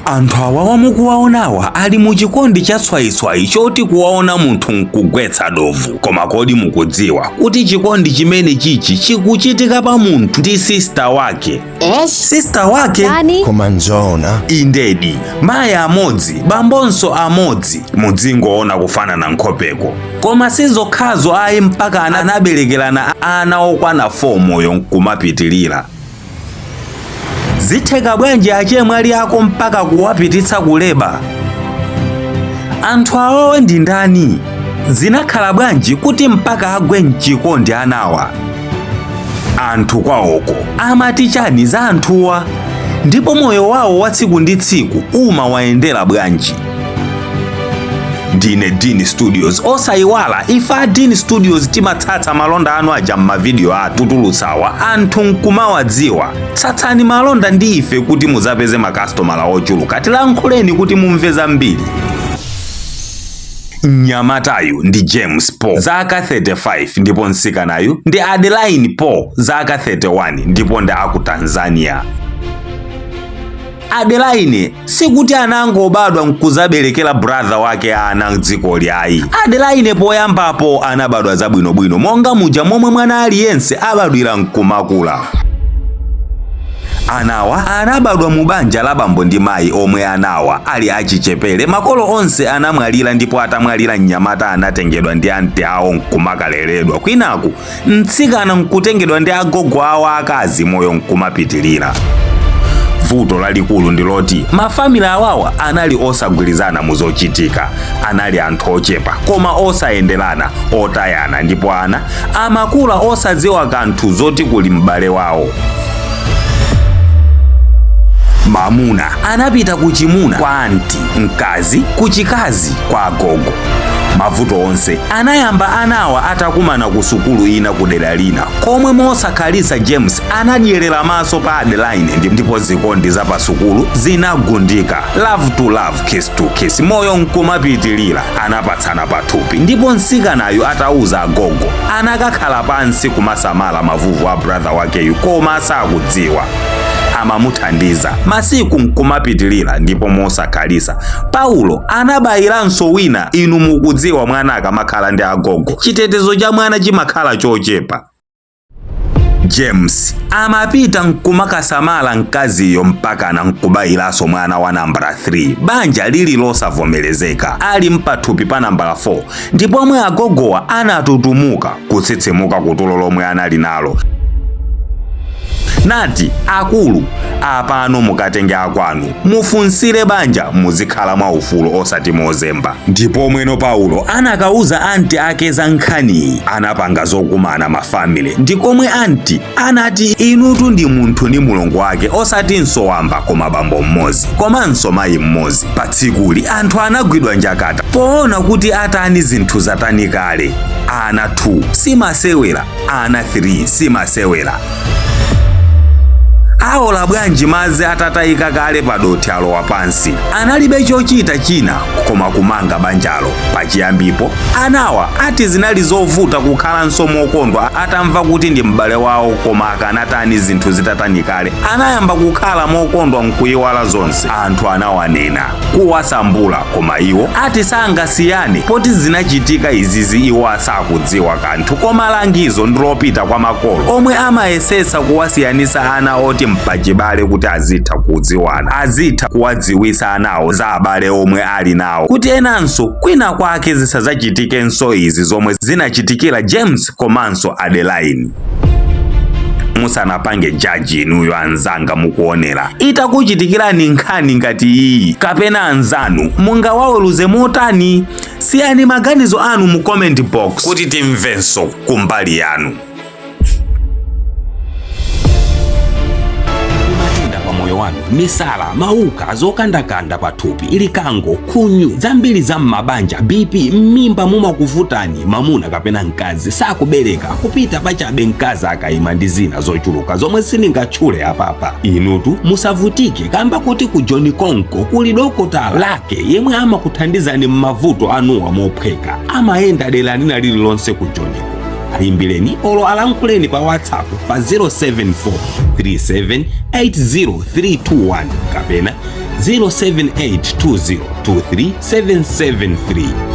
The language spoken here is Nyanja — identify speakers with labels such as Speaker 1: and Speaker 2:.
Speaker 1: Anthu awa wamukuwaonawa ali muchikondi cha tswaitswai choti kuwaona munthu nkugwetsa dovu. Koma kodi mukudziwa kuti chikondi chimene chichi chikuchitika pa munthu ndi sister wake? Sister wake?
Speaker 2: Koma nzoona.
Speaker 1: Indedi, mayi amodzi, bambonso amodzi, mudzingoona kufanana nkhopeko. Koma sizokhazo ayi mpaka anaberekerana ana okwana 4 moyo nkumapitilira. Zitheka bwanji achemwali ako mpaka kuwapititsa kuleba? Anthu awawo ndi ndani? Zinakhala bwanji kuti mpaka agwe mchikondi anawa? Anthu kwawoko amati chani za anthuwa? Ndipo moyo wawo wa tsiku ndi tsiku umawayendera bwanji? Ndine Dini Studios. Osayiwala ifa Dini Studios timatsatsa malonda anu aja m'mavideo atutulutsawa anthu nkumawadziwa. Tsatsani malonda ndi ife kuti muzapeze makastomala ochuluka. Tilankhuleni kuti mumve zambiri. Mnyamatayu ndi James Paul, zaka 35, ndipo nsikanayu ndi Adeline Paul, zaka 31, ndipo ndi aku Tanzania. Adeline sikuti anangobadwa nkuzaberekera brother wake ana dziko lyayi. Adeline poyambapo anabadwa zabwinobwino monga muja momwe mwana aliyense abadwira nkumakula. Anawa anabadwa mu banja la bambo ndi mayi omwe anawa ali achichepere. Makolo onse anamwalira ndipo atamwalira mnyamata anatengedwa ndi anti awo nkumakaleredwa. Kwinaku mtsikana nkutengedwa ndi agogo awo akazi moyo nkumapitilira. Vuto lalikulu ndiloti mafamili awawa anali osagwirizana muzochitika. Anali anthu ochepa koma osayenderana, otayana, ndipo ana amakula osadziwa kanthu zoti kuli m'bale wawo. Mamuna anapita kuchimuna kwa anti, mkazi kuchikazi kwa agogo. Mavuto onse anayamba anawa atakumana ku sukulu ina kudera lina komwe mosakhalitsa James anadyerera maso pa Adeline ndipo zikondi za pa sukulu zinagundika. Love to love, kiss to kiss, moyo nkumapitilira. Anapatsana pathupi ndipo nsikanayo atauza agogo anakakhala pansi kumasamala mavuvu a brother wakeyu koma sakudziwa. Amamuthandiza masiku nkumapitilira ndipo mosakhalitsa Paulo anabayiranso wina. Inu mukudziwa mwana akamakhala ndi agogo chitetezo cha mwana chimakhala chochepa. James amapita nkumakasamala mkaziyo mpaka nkubayiranso mwana wa nambala 3. Banja lili losavomerezeka ali mpathupi pa nambala 4 ndipo omwe agogowa anatutumuka kutsitsimuka kutulo lomwe anali nalo. Nati akulu apano mukatenge akwanu mufunsire banja muzikhala mwa ufulu osati mozemba. Ndipo mweno Paulo anakauza anti ake za nkhani. Anapanga zokumana mafamily ndikomwe anti anati inutu ndi munthu ndi mulungu wake osati nsowamba koma bambo mmodzi komanso mayi mmodzi. Patsikuli anthu anagwidwa njakata poona kuti atani zinthu zatani kale. Ana 2 simasewera, ana 3 simasewera. Aola bwanji maze atatayika kale padoti alowa pansi. Analibe chochita china koma kumanga banjalo. Pachiyambipo anawa ati zinali zovuta kukhala mokondwa atamva kuti ndi m'bale wawo koma akanatani zinthu zitatani kale. Anayamba kukhala mokondwa nkuyiwala zonse. Anthu anawanena kuwasambula koma iwo ati sangasiyane poti zinachitika izizi iwo asakudziwa kanthu. Koma langizo ndilopita kwa makolo omwe amayesesa kuwasiyanisa ana oti mpachibale kuti azitha kudziwana, azitha kuwadziwisa anawo za abale omwe ali nawo kuti enanso kwina kwake zisazachitikenso izi zomwe zinachitikira James komanso Adeline. Musanapange jaji inuyo anzanga mukuonera itakuchitikirani nkhani ngati iyi kapena anzanu mungawaweruze motani? Siyani maganizo anu mu comment box kuti timvenso kumbali yanu. Moyo wanu misala, mauka, zokandakanda pathupi, ilikango, khunyu, zambiri za mmabanja, BP, mmimba mumakuvutani, mamuna kapena mkazi sakubereka kupita pachabe mkazi akayima ndi zina zochuluka zomwe sindingatchule apapa. Inutu musavutike kamba kuti ku John Konko kuli dokotala lake yemwe amakuthandizani mmavuto anuwa mophweka. Amayenda dera lina lililonse ku John Konko. Ayimbireni olo alankhuleni pa WhatsApp pa 07437803321 kapena
Speaker 2: 0782023773.